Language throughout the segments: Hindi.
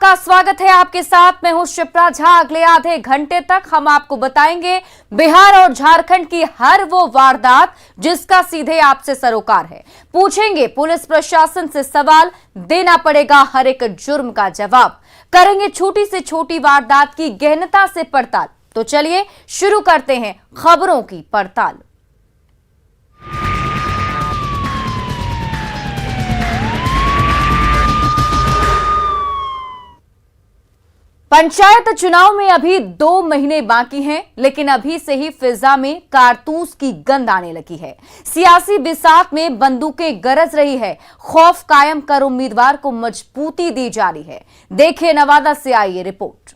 का स्वागत है आपके साथ। मैं हूं शिप्रा झा। अगले आधे घंटे तक हम आपको बताएंगे बिहार और झारखंड की हर वो वारदात जिसका सीधे आपसे सरोकार है। पूछेंगे पुलिस प्रशासन से सवाल, देना पड़ेगा हर एक जुर्म का जवाब। करेंगे छोटी से छोटी वारदात की गहनता से पड़ताल। तो चलिए शुरू करते हैं खबरों की पड़ताल। पंचायत चुनाव में अभी 2 महीने बाकी हैं, लेकिन अभी से ही फिजा में कारतूस की गंध आने लगी है। सियासी बिसात में बंदूकें गरज रही है। खौफ कायम कर उम्मीदवार को मजबूती दी जा रही है। देखिए नवादा से आई ये रिपोर्ट।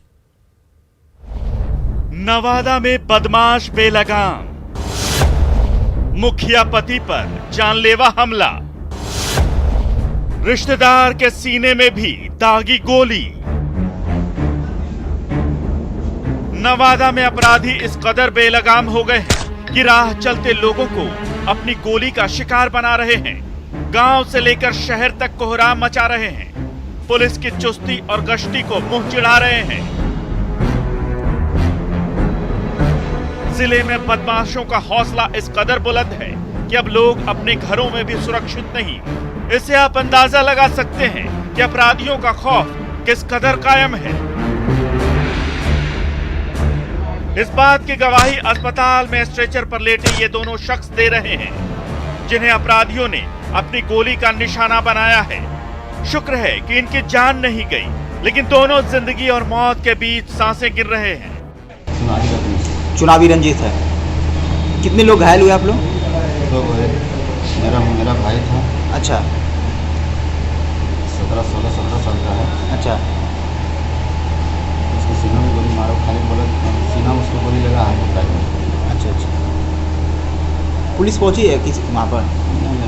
नवादा में बदमाश बेलगाम, मुखिया पति पर जानलेवा हमला, रिश्तेदार के सीने में भी दागी गोली। नवादा में अपराधी इस कदर बेलगाम हो गए हैं कि राह चलते लोगों को अपनी गोली का शिकार बना रहे हैं। गांव से लेकर शहर तक कोहराम मचा रहे हैं। पुलिस की चुस्ती और गश्ती को मुंह चिढ़ा रहे हैं। जिले में बदमाशों का हौसला इस कदर बुलंद है कि अब लोग अपने घरों में भी सुरक्षित नहीं। इससे आप अंदाजा लगा सकते हैं कि अपराधियों का खौफ किस कदर कायम है। इस बात की गवाही अस्पताल में स्ट्रेचर पर लेटे ये दोनों शख्स दे रहे हैं, जिन्हें अपराधियों ने अपनी गोली का निशाना बनाया है। शुक्र है कि इनकी जान नहीं गई, लेकिन दोनों जिंदगी और मौत के बीच सांसें गिर रहे हैं। चुनावी रंजित है। कितने लोग घायल हुए आप लोग? 2 हुए। मेरा भाई था। अच्छा। 17 साल का है। अच्छा। उसके सीना में गोली मारो, खाली बोला सीना में उसको गोली लगा है। अच्छा अच्छा। पुलिस पहुंची है किस वहाँ पर? नहीं।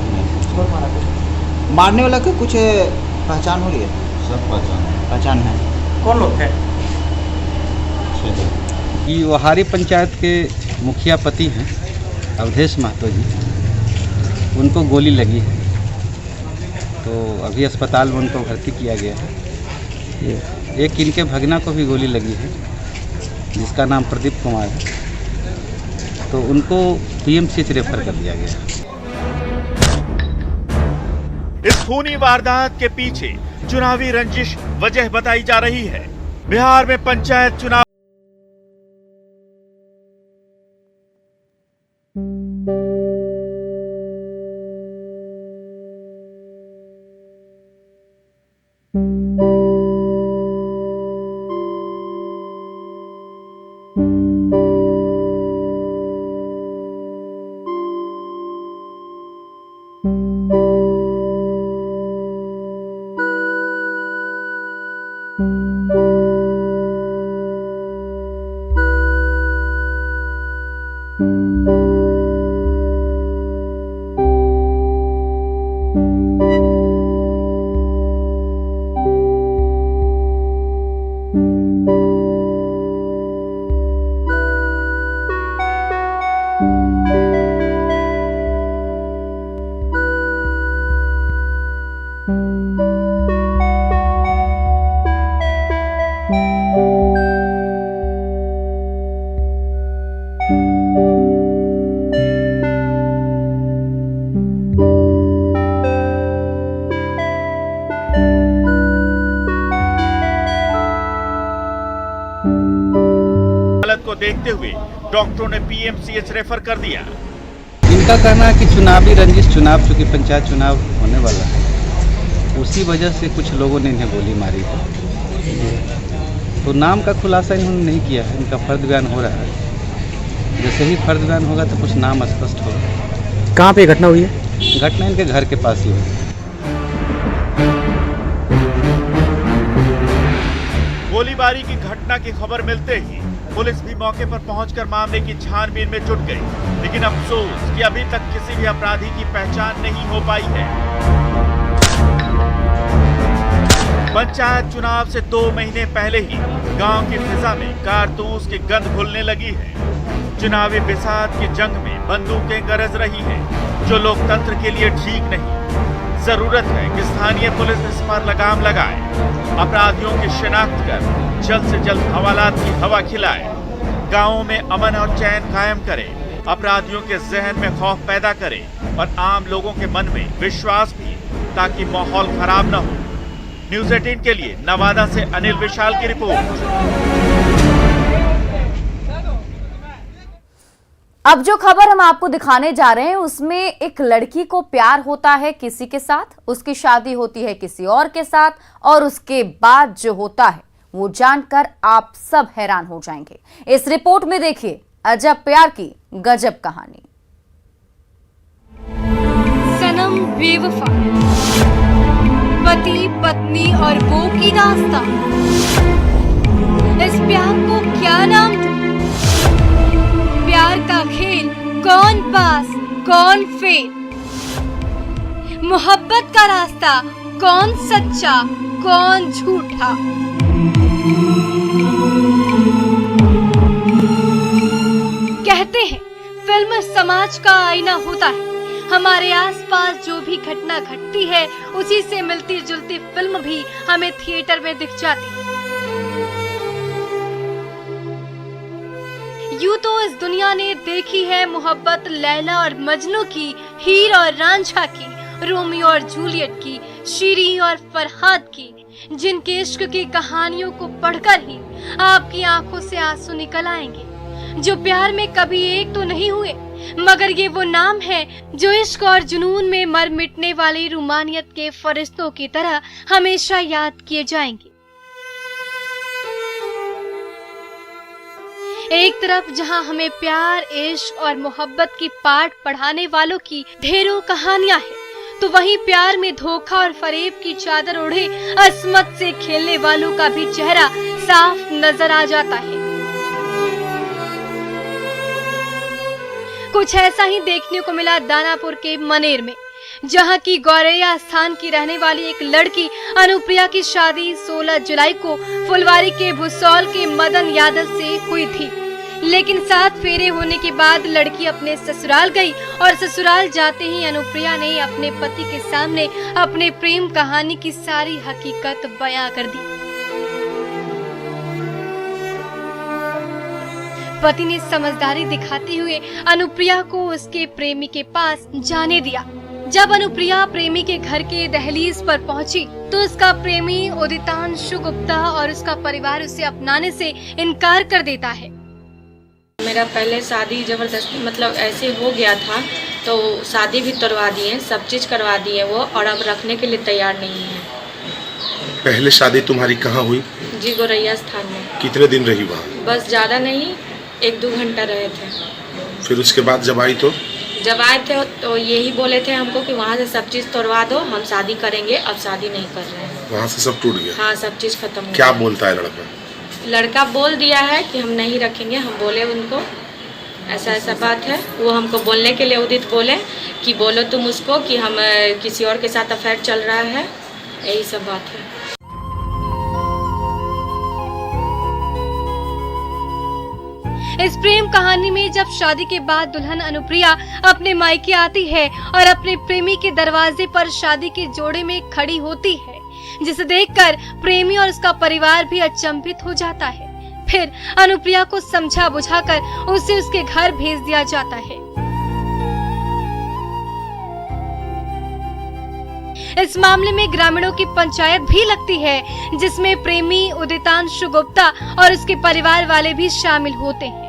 मारने वाला का कुछ पहचान हो रही है? सब पहचान है। कौन लोग थे? 6 लोग। ये वहारी पंचायत के मुखिया पति हैं अवधेश महतो जी, उनको गोली लगी है, तो अभी अस्पताल में उनको भर्ती किया गया है। एक इनके भगना को भी गोली लगी है, जिसका नाम प्रदीप कुमार है, तो उनको पीएमसीएच रेफर कर दिया गया है। इस खूनी वारदात के पीछे चुनावी रंजिश वजह बताई जा रही है। बिहार में पंचायत चुनाव को देखते हुए डॉक्टरों ने पीएमसीएच रेफर कर दिया। इनका कहना है कि चुनावी रंजिश, चुनाव चूंकि पंचायत चुनाव होने वाला है, उसी वजह से कुछ लोगों ने इन्हें गोली मारी है। तो नाम का खुलासा इन्होंने नहीं किया है, इनका फर्द बयान हो रहा है। जैसे ही फर्द बयान होगा तो कुछ नाम स्पष्ट होगा। कहाँ पे घटना हुई है? घटना इनके घर के पास ही हुई। गोलीबारी की घटना की खबर मिलते ही पुलिस भी मौके पर पहुंचकर मामले की छानबीन में जुट गई, लेकिन अफसोस कि अभी तक किसी भी अपराधी की पहचान नहीं हो पाई है। पंचायत चुनाव से 2 महीने पहले ही गांव की फिजा में कारतूस की गंध घुलने लगी है। चुनावी बिसात की जंग में बंदूकें गरज रही हैं, जो लोकतंत्र के लिए ठीक नहीं। जरूरत है कि स्थानीय पुलिस इस पर लगाम लगाए, अपराधियों की शिनाख्त कर जल्द से जल्द हवालात की हवा खिलाए, गांवों में अमन और चैन कायम करे, अपराधियों के जहन में खौफ पैदा करे और आम लोगों के मन में विश्वास भी, ताकि माहौल खराब न हो। न्यूज़ 18 के लिए नवादा से अनिल विशाल की रिपोर्ट। अब जो खबर हम आपको दिखाने जा रहे हैं उसमें एक लड़की को प्यार होता है किसी के साथ, उसकी शादी होती है किसी और के साथ और उसके बाद जो होता है वो जानकर आप सब हैरान हो जाएंगे। इस रिपोर्ट में देखिए अजब प्यार की गजब कहानी। सनम बेवफा, पति पत्नी और वो की दास्तां, इस प्यार को क्या नाम दूं? प्यार का खेल कौन पास कौन फेल, मोहब्बत का रास्ता कौन सच्चा कौन झूठा। कहते हैं फिल्म समाज का आईना होता है। हमारे आसपास जो भी घटना घटती है उसी से मिलती जुलती फिल्म भी हमें थिएटर में दिख जाती है। यूं तो इस दुनिया ने देखी है मोहब्बत लैला और मजनू की, हीर और रांझा की, रोमियो और जूलियट की, शीरी और फरहाद की, जिनके इश्क की कहानियों को पढ़कर ही आपकी आंखों से आंसू निकल आएंगे, जो प्यार में कभी एक तो नहीं हुए, मगर ये वो नाम है जो इश्क और जुनून में मर मिटने वाली रूमानियत के फरिश्तों की तरह हमेशा याद किए जाएंगे। एक तरफ जहां हमें प्यार, इश्क और मोहब्बत की पाठ पढ़ाने वालों की ढेरों कहानियां हैं, तो वहीं प्यार में धोखा और फरेब की चादर ओढ़े असमत से खेलने वालों का भी चेहरा साफ नजर आ जाता है। कुछ ऐसा ही देखने को मिला दानापुर के मनेर में, जहां की गौरैया स्थान की रहने वाली एक लड़की अनुप्रिया की शादी 16 जुलाई को फुलवारी के भुसौल के मदन यादव से हुई थी। लेकिन 7 फेरे होने के बाद लड़की अपने ससुराल गई और ससुराल जाते ही अनुप्रिया ने अपने पति के सामने अपने प्रेम कहानी की सारी हकीकत बयां कर दी। पति ने समझदारी दिखाते हुए अनुप्रिया को उसके प्रेमी के पास जाने दिया। जब अनुप्रिया प्रेमी के घर के दहलीज पर पहुंची तो उसका प्रेमी उदितांशु गुप्ता और उसका परिवार उसे अपनाने से इनकार कर देता है। मेरा पहले शादी जबरदस्ती मतलब ऐसे हो गया था, तो शादी भी तोड़वा दिए, सब चीज़ करवा दिए वो, और अब रखने के लिए तैयार नहीं है। पहले शादी तुम्हारी कहाँ हुई? जी गौरैया स्थान में। कितने दिन रही वहाँ? बस ज़्यादा नहीं, 1-2 घंटा रहे थे। फिर उसके बाद जब आई तो? जब आए थे तो यही बोले थे हमको कि वहाँ से सब चीज़ तोड़वा दो, हम शादी करेंगे। अब शादी नहीं कर रहे हैं। वहाँ से सब टूट गया? हाँ, सब चीज़ खत्म हो गया। क्या बोलता है लड़का? लड़का बोल दिया है कि हम नहीं रखेंगे। हम बोले उनको ऐसा ऐसा बात है, वो हमको बोलने के लिए उदित बोले कि बोलो तुम उसको कि हम किसी और के साथ अफेयर चल रहा है, यही सब बात है। इस प्रेम कहानी में जब शादी के बाद दुल्हन अनुप्रिया अपने मायके आती है और अपने प्रेमी के दरवाजे पर शादी के जोड़े में खड़ी होती है, जिसे देखकर प्रेमी और उसका परिवार भी अचंभित हो जाता है। फिर अनुप्रिया को समझा बुझाकर उसे उसके घर भेज दिया जाता है। इस मामले में ग्रामीणों की पंचायत भी लगती है, जिसमें प्रेमी उदितांशु गुप्ता और उसके परिवार वाले भी शामिल होते हैं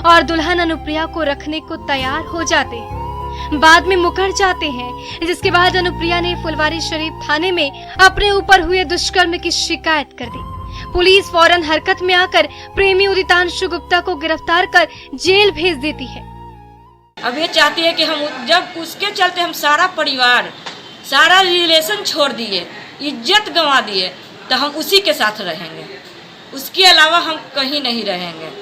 और दुल्हन अनुप्रिया को रखने को तैयार हो जाते हैं। बाद में मुकर जाते हैं, जिसके बाद अनुप्रिया ने फुलवारी शरीफ थाने में अपने ऊपर हुए दुष्कर्म की शिकायत कर दी। पुलिस फौरन हरकत में आकर प्रेमी उदितांशु गुप्ता को गिरफ्तार कर जेल भेज देती है। अब ये चाहती है कि हम जब उसके चलते हम सारा परिवार, सारा रिलेशन छोड़ दिए, इज्जत गंवा दिए, तो हम उसी के साथ रहेंगे, उसके अलावा हम कहीं नहीं रहेंगे।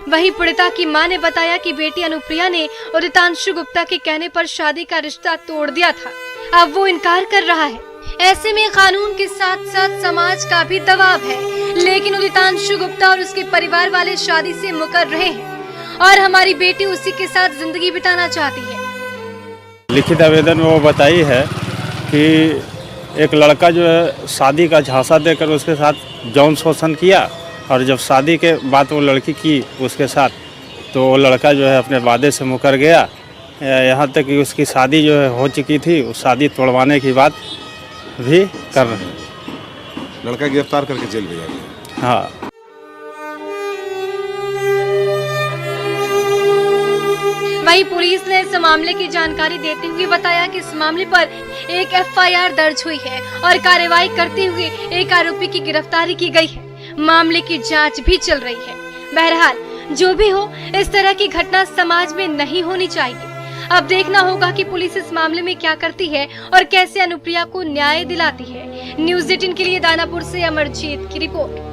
वहीं पीड़िता की मां ने बताया कि बेटी अनुप्रिया ने उदितांशु गुप्ता के कहने पर शादी का रिश्ता तोड़ दिया था। अब वो इनकार कर रहा है। ऐसे में कानून के साथ साथ समाज का भी दबाव है, लेकिन उदितांशु गुप्ता और उसके परिवार वाले शादी से मुकर रहे हैं और हमारी बेटी उसी के साथ जिंदगी बिताना चाहती है। लिखित आवेदन में वो बताई है कि एक लड़का जो है शादी का झांसा देकर उसके साथ यौन शोषण किया, और जब शादी के बाद वो लड़की की उसके साथ, तो वो लड़का जो है अपने वादे से मुकर गया। यहाँ तक कि उसकी शादी जो है हो चुकी थी, उस शादी तोड़वाने की बात भी कर रहे हैं। लड़का गिरफ्तार करके जेल भेजा गया। हाँ। वहीं पुलिस ने इस मामले की जानकारी देते हुए बताया कि इस मामले पर एक एफआईआर दर्ज हुई है और कार्रवाई करते हुए एक आरोपी की गिरफ्तारी की गई है। मामले की जांच भी चल रही है। बहरहाल जो भी हो, इस तरह की घटना समाज में नहीं होनी चाहिए। अब देखना होगा कि पुलिस इस मामले में क्या करती है और कैसे अनुप्रिया को न्याय दिलाती है। न्यूज़ 18 के लिए दानापुर से अमरजीत की रिपोर्ट।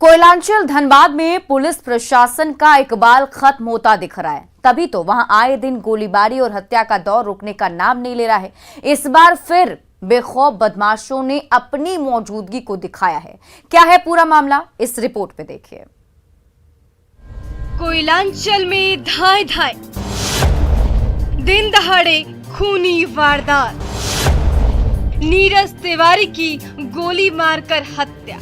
कोयलांचल धनबाद में पुलिस प्रशासन का इकबाल खत्म होता दिख रहा है, तभी तो वहां आए दिन गोलीबारी और हत्या का दौर रुकने का नाम नहीं ले रहा है। इस बार फिर बेखौफ बदमाशों ने अपनी मौजूदगी को दिखाया है। क्या है पूरा मामला, इस रिपोर्ट पे देखिए। कोयलांचल में धाए धाए, दिन दहाड़े खूनी वारदात, नीरज तिवारी की गोली मारकर हत्या।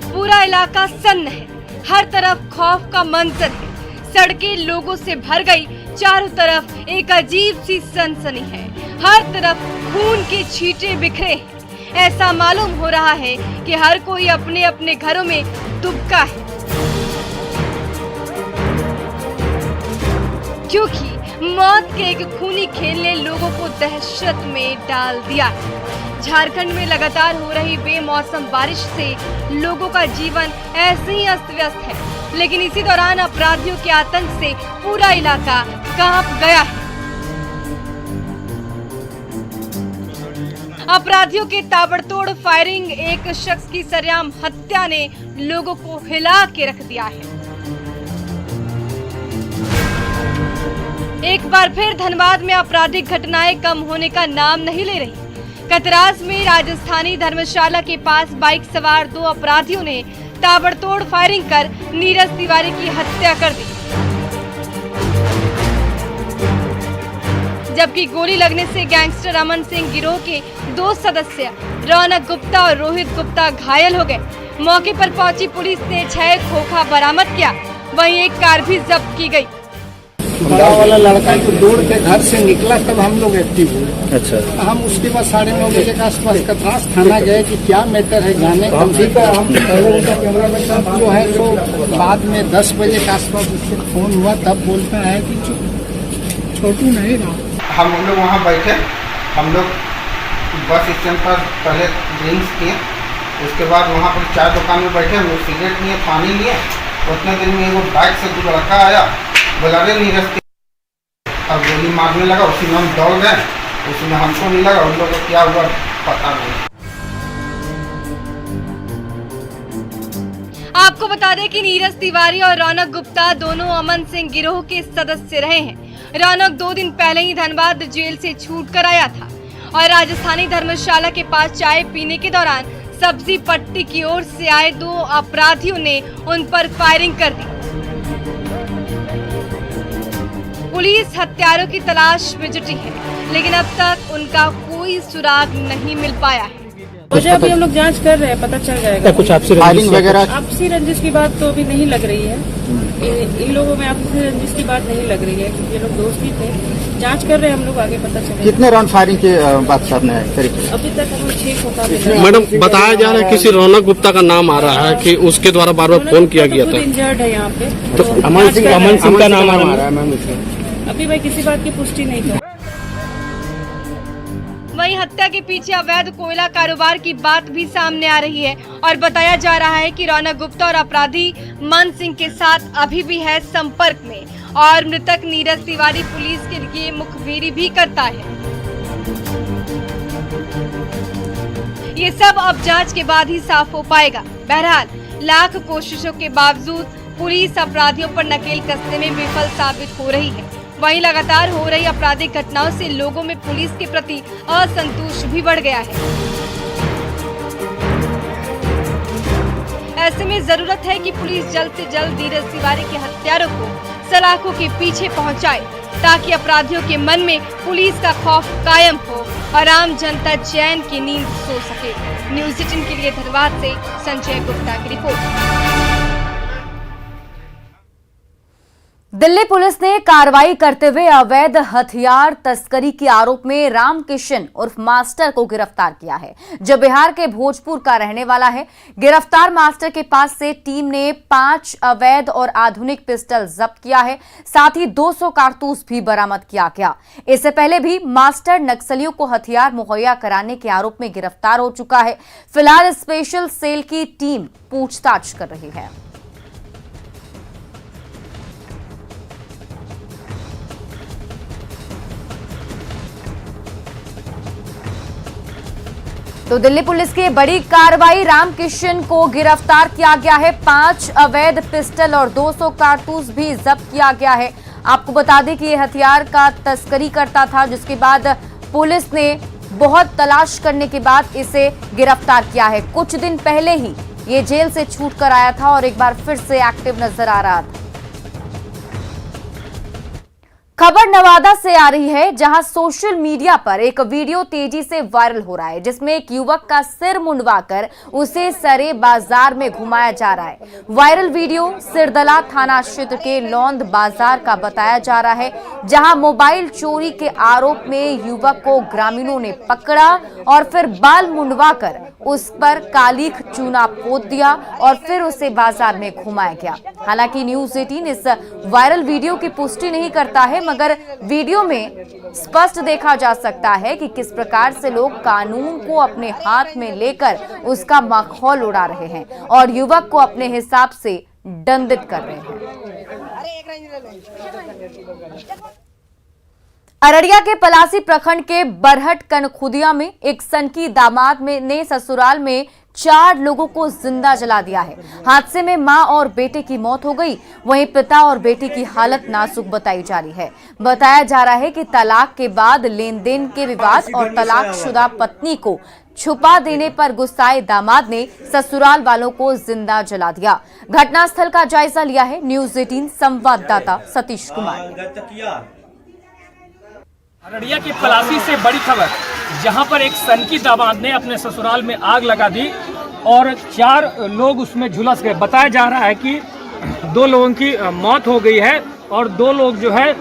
पूरा इलाका सन्न है, हर तरफ खौफ का मंजर है। सड़कें लोगों से भर गई, चारों तरफ एक अजीब सी सनसनी है। हर तरफ खून के छींटे बिखरे हैं। ऐसा मालूम हो रहा है कि हर कोई अपने अपने घरों में दुबका है, क्योंकि मौत के एक खूनी खेल ने लोगों को दहशत में डाल दिया। झारखंड में लगातार हो रही बेमौसम बारिश से लोगों का जीवन ऐसे ही अस्त व्यस्त है, लेकिन इसी दौरान अपराधियों के आतंक से पूरा इलाका कांप गया है। अपराधियों के ताबड़तोड़ फायरिंग, एक शख्स की सरेआम हत्या ने लोगों को हिला के रख दिया है। एक बार फिर धनबाद में आपराधिक घटनाएं कम होने का नाम नहीं ले रही। कतरास में राजस्थानी धर्मशाला के पास बाइक सवार 2 अपराधियों ने ताबड़तोड़ फायरिंग कर नीरज तिवारी की हत्या कर दी, जबकि गोली लगने से गैंगस्टर अमन सिंह गिरोह के 2 सदस्य रौनक गुप्ता और रोहित गुप्ता घायल हो गए। मौके पर पहुंची पुलिस ने 6 खोखा बरामद किया, वहीं एक कार भी जब्त की गई। बड़ा वाला लड़का जो दौड़ के घर से निकला तब हम लोग एक्टिव हुए। अच्छा। हम उसके बाद 9:30 बजे के आसपास कतरास थाना गए कि क्या मैटर है जाने का। जो है तो बाद में 10 बजे के आसपास उससे फोन हुआ, तब बोलता है कि छोटू नहीं रहा। हम लोग वहाँ बैठे, हम लोग बस स्टैंड पर पहले ड्रिंक्स किए, उसके बाद वहाँ पर चाय दुकान में बैठे, हम लोग सिगरेट लिए, पानी लिए। उतने दिन में वो बाइक से 2 लड़का आया, बोला रे नीरज, अब गोली मारने लगा। उसी में हम दौड़ गए, उसमें हमको नहीं लगा, उन लोगों को क्या हुआ पता नहीं। आपको बता दें कि नीरज तिवारी और रौनक गुप्ता दोनों अमन सिंह गिरोह के सदस्य रहे हैं। रौनक 2 दिन पहले ही धनबाद जेल से छूट कर आया था और राजस्थानी धर्मशाला के पास चाय पीने के दौरान सब्जी पट्टी की ओर से आए 2 अपराधियों ने उन पर फायरिंग कर दी। पुलिस हत्यारों की तलाश में जुटी है, लेकिन अब तक उनका कोई सुराग नहीं मिल पाया है। वजह अभी हम लोग जांच कर रहे हैं, पता चल जाएगा। कुछ फायरिंग वगैरह आपसी रंजिश की बात तो अभी नहीं लग रही है। इन लोगों में आपसी रंजिश की बात नहीं लग रही है, क्योंकि ये लोग दोस्त ही थे। जांच कर रहे हैं हम लोग, आगे पता चलेगा। कितने राउंड फायरिंग के बात सामने है? अभी तक हम 6 खोखा। मैडम बताया जा रहा है किसी रौनक गुप्ता का नाम आ रहा है कि उसके द्वारा बार-बार फोन किया गया था। इंजर्ड है यहाँ पे, तो अमन सिंह का नाम आ रहा है मैम इसमें। अभी मैं किसी बात की पुष्टि नहीं कर। वहीं हत्या के पीछे अवैध कोयला कारोबार की बात भी सामने आ रही है और बताया जा रहा है कि रौनक गुप्ता और अपराधी मन सिंह के साथ अभी भी है संपर्क में और मृतक नीरज तिवारी पुलिस के लिए मुखबिरी भी करता है। ये सब अब जांच के बाद ही साफ हो पाएगा। बहरहाल लाख कोशिशों के बावजूद पुलिस अपराधियों पर नकेल कसने में विफल साबित हो रही है। वहीं लगातार हो रही आपराधिक घटनाओं से लोगों में पुलिस के प्रति असंतोष भी बढ़ गया है। ऐसे में जरूरत है कि पुलिस जल्द से जल्द धीरज तिवारी के हत्यारों को सलाखों के पीछे पहुंचाए, ताकि अपराधियों के मन में पुलिस का खौफ कायम हो और आम जनता चैन की नींद सो सके। न्यूज़ 18 के लिए धनबाद से संजय गुप्ता की रिपोर्ट। दिल्ली पुलिस ने कार्रवाई करते हुए अवैध हथियार तस्करी के आरोप में रामकिशन उर्फ मास्टर को गिरफ्तार किया है, जो बिहार के भोजपुर का रहने वाला है। गिरफ्तार मास्टर के पास से टीम ने 5 अवैध और आधुनिक पिस्टल जब्त किया है, साथ ही 200 कारतूस भी बरामद किया गया। इससे पहले भी मास्टर नक्सलियों को हथियार मुहैया कराने के आरोप में गिरफ्तार हो चुका है। फिलहाल स्पेशल सेल की टीम पूछताछ कर रही है। तो दिल्ली पुलिस की बड़ी कार्रवाई, रामकिशन को गिरफ्तार किया गया है। 5 अवैध पिस्टल और 200 कारतूस भी जब्त किया गया है। आपको बता दें कि ये हथियार का तस्करी करता था, जिसके बाद पुलिस ने बहुत तलाश करने के बाद इसे गिरफ्तार किया है। कुछ दिन पहले ही ये जेल से छूट कर आया था और एक बार फिर से एक्टिव नजर आ रहा था। खबर नवादा से आ रही है, जहां सोशल मीडिया पर एक वीडियो तेजी से वायरल हो रहा है, जिसमें एक युवक का सिर मुंडवाकर उसे सरे बाजार में घुमाया जा रहा है। वायरल वीडियो सिरदला थाना क्षेत्र के लौंद बाजार का बताया जा रहा है, जहां मोबाइल चोरी के आरोप में युवक को ग्रामीणों ने पकड़ा और फिर बाल मुंडवाकर उस पर कालीख चूना पोत दिया और फिर उसे बाजार में घुमाया गया। हालांकि न्यूज़ 18 इस वायरल वीडियो की पुष्टि नहीं करता है, मगर वीडियो में स्पष्ट देखा जा सकता है कि किस प्रकार से लोग कानून को अपने हाथ में लेकर उसका माखौल उड़ा रहे हैं और युवक को अपने हिसाब से दंडित कर रहे हैं। अररिया के पलासी प्रखंड के बरहट कनखुदिया में एक सनकी दामाद ने ससुराल में 4 लोगों को जिंदा जला दिया है। हादसे में मां और बेटे की मौत हो गई, वहीं पिता और बेटी की हालत नाजुक बताई जा रही है। बताया जा रहा है कि तलाक के बाद लेन देन के विवाद और तलाकशुदा पत्नी को छुपा देने पर गुस्साए दामाद ने ससुराल वालों को जिंदा जला दिया। घटनास्थल का जायजा लिया है न्यूज़ 18 संवाददाता सतीश कुमार। अररिया के पलासी से बड़ी खबर, जहां पर एक सनकी दामाद ने अपने ससुराल में आग लगा दी और 4 लोग उसमें झुलस गए। बताया जा रहा है कि 2 लोगों की मौत हो गई है और 2 लोग जो है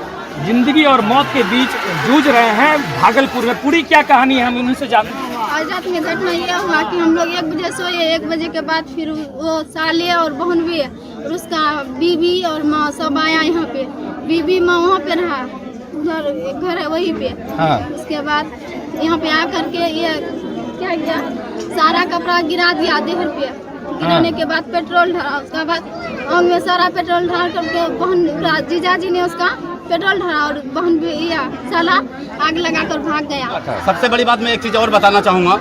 जिंदगी और मौत के बीच जूझ रहे हैं भागलपुर में। पूरी क्या कहानी है, हम उन्हीं से जानते हैं। आज रात में घटना ये हुआ कि हम लोग 1 बजे सोए, 1 बजे के बाद फिर वो साले और बहन भी और उसका बीबी और माँ सब आया यहाँ पे। बीबी माँ वहाँ पे रहा, उधर घर है वहीं पे। हाँ। उसके बाद यहाँ पे आकर के ये क्या किया, सारा कपड़ा गिरा दिया देहर पे। गिराने के बाद पेट्रोल ढाला, उसके बाद आग में सारा पेट्रोल ढाल करके बहन जीजा जी ने उसका पेट्रोल ढाला और बहन भी साला आग लगाकर भाग गया। सबसे बड़ी बात मैं एक चीज़ और बताना चाहूँगा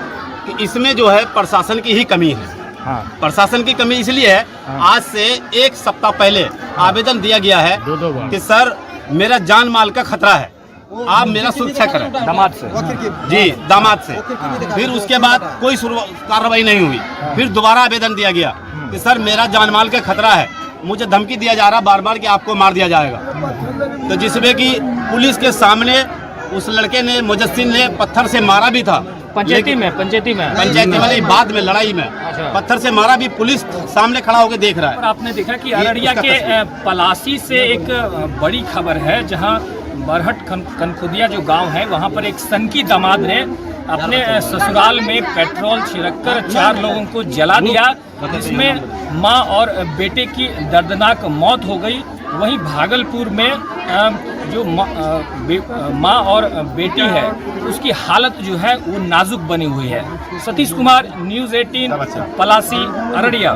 कि इसमें जो है प्रशासन की ही कमी है। हाँ। प्रशासन की कमी इसलिए है, हाँ। आज से 1 सप्ताह पहले आवेदन दिया गया है कि सर मेरा जान माल का खतरा है, आप मेरा सुरक्षा करें दामाद से। जी दामाद से। फिर उसके बाद कोई कार्रवाई नहीं हुई। फिर दोबारा आवेदन दिया गया कि सर मेरा जान माल का खतरा है, मुझे धमकी दिया जा रहा बार बार कि आपको मार दिया जाएगा। तो जिसमें कि पुलिस के सामने उस लड़के ने, मुजस्सिम ने पत्थर से मारा भी था। पंचायती वाली बाद में लड़ाई में पत्थर से मारा भी, पुलिस सामने खड़ा होकर देख रहा है। और आपने देखा कि अररिया के पलासी से एक बड़ी खबर है, जहां बरहट कनखुदिया जो गांव है वहां पर एक सनकी दामाद ने अपने ससुराल में पेट्रोल छिड़ककर 4 लोगों को जला दिया, जिसमें मां और बेटे की दर्दनाक मौत हो गई। वहीं भागलपुर में जो मां और बेटी है उसकी हालत जो है वो नाजुक बनी हुई है। सतीश कुमार, न्यूज़ 18 पलासी अररिया।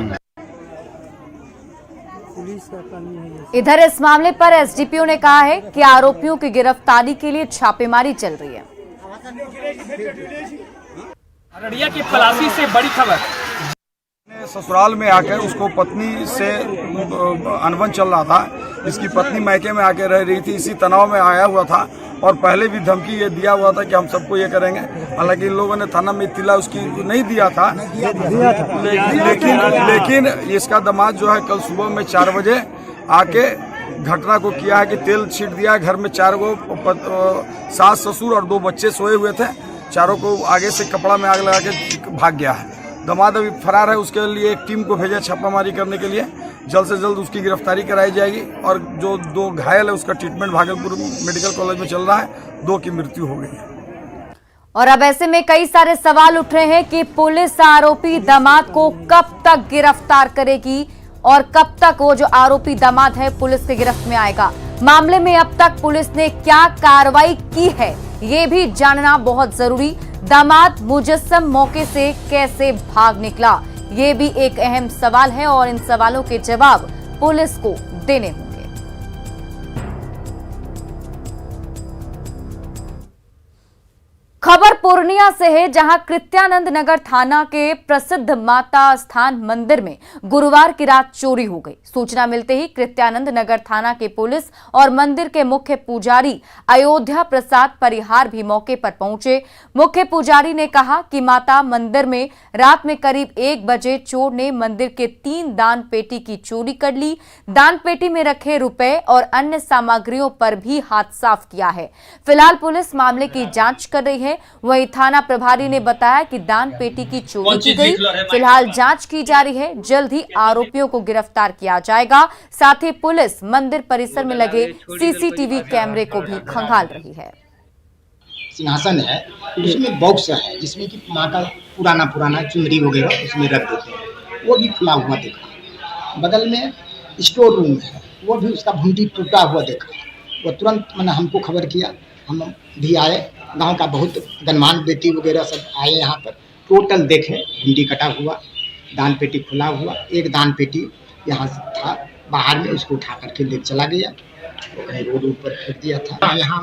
इधर इस मामले पर एसडीपीओ ने कहा है कि आरोपियों की गिरफ्तारी के लिए छापेमारी चल रही है। अररिया के पलासी से बड़ी खबर, ससुराल में आकर उसको पत्नी से अनबन चल रहा था, इसकी पत्नी मायके में आके रह रही थी, इसी तनाव में आया हुआ था और पहले भी धमकी ये दिया हुआ था कि हम सबको ये करेंगे। हालांकि इन लोगों ने थाना में इत्तिला उसकी नहीं दिया था, लेकिन इसका दामाद जो है कल सुबह में 4 बजे आके घटना को किया है कि तेल छीट दिया है। घर में 4 गो सास ससुर और 2 बच्चे सोए हुए थे, चारों को आगे से कपड़ा में आग लगा के भाग गया है। दामाद अभी फरार है, उसके लिए एक टीम को भेजा छापामारी करने के लिए। जल्द से जल्द उसकी गिरफ्तारी कराई जाएगी और जो 2 घायल है उसका ट्रीटमेंट भागलपुर मेडिकल कॉलेज में चल रहा है, 2 की मृत्यु हो गई है। और अब ऐसे में कई सारे सवाल उठ रहे हैं कि पुलिस आरोपी दामाद को कब तक गिरफ्तार करेगी और कब तक वो जो आरोपी दामाद है पुलिस के गिरफ्त में आएगा। मामले में अब तक पुलिस ने क्या कार्रवाई की है, ये भी जानना बहुत जरूरी। दामाद मुजस्सम मौके से कैसे भाग निकला, ये भी एक अहम सवाल है और इन सवालों के जवाब पुलिस को देने होंगे। खबर पूर्णिया से है, जहां कृत्यानंद नगर थाना के प्रसिद्ध माता स्थान मंदिर में गुरुवार की रात चोरी हो गई। सूचना मिलते ही कृत्यानंद नगर थाना के पुलिस और मंदिर के मुख्य पुजारी अयोध्या प्रसाद परिहार भी मौके पर पहुंचे। मुख्य पुजारी ने कहा कि माता मंदिर में रात में करीब 1 बजे चोर ने मंदिर के 3 दान पेटी की चोरी कर ली। दान पेटी में रखे रुपए और अन्य सामग्रियों पर भी हाथ साफ किया है। फिलहाल पुलिस मामले की जांच कर रही है। वहीं थाना प्रभारी ने बताया कि दान पेटी की चोरी की गई। फिलहाल जांच की जा रही है, जल्द ही आरोपियों को गिरफ्तार किया जाएगा। साथ ही पुलिस मंदिर परिसर में लगे सीसीटीवी कैमरे को भी खंगाल रही है। सिंहासन है, उसमें बॉक्स है जिसमें कि माँ का पुराना चुनरी वगैरह उसमें रख देते हैं, वो भी खुला हुआ देखा। बगल में स्टोर रूम है, वो भी उसका भुंडी टूटा हुआ देखा। वो तुरंत मैंने हमको खबर किया, हम भी आए, गांव का बहुत गणमान्य व्यक्ति वगैरह सब आए यहाँ पर। टोटल देखे, भिंडी कटा हुआ, दान पेटी खुला हुआ, एक दान पेटी यहाँ से था बाहर में, उसको उठा करके ले चला गया, रोड ऊपर फेंक दिया था। यहाँ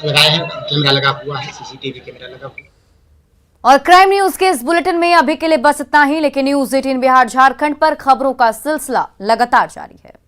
लगाए हैं, कैमरा लगा हुआ है, सीसीटीवी कैमरा लगा हुआ है। और क्राइम न्यूज के इस बुलेटिन में अभी के लिए बस इतना ही, लेकिन न्यूज 18 बिहार झारखंड पर खबरों का सिलसिला लगातार जारी है।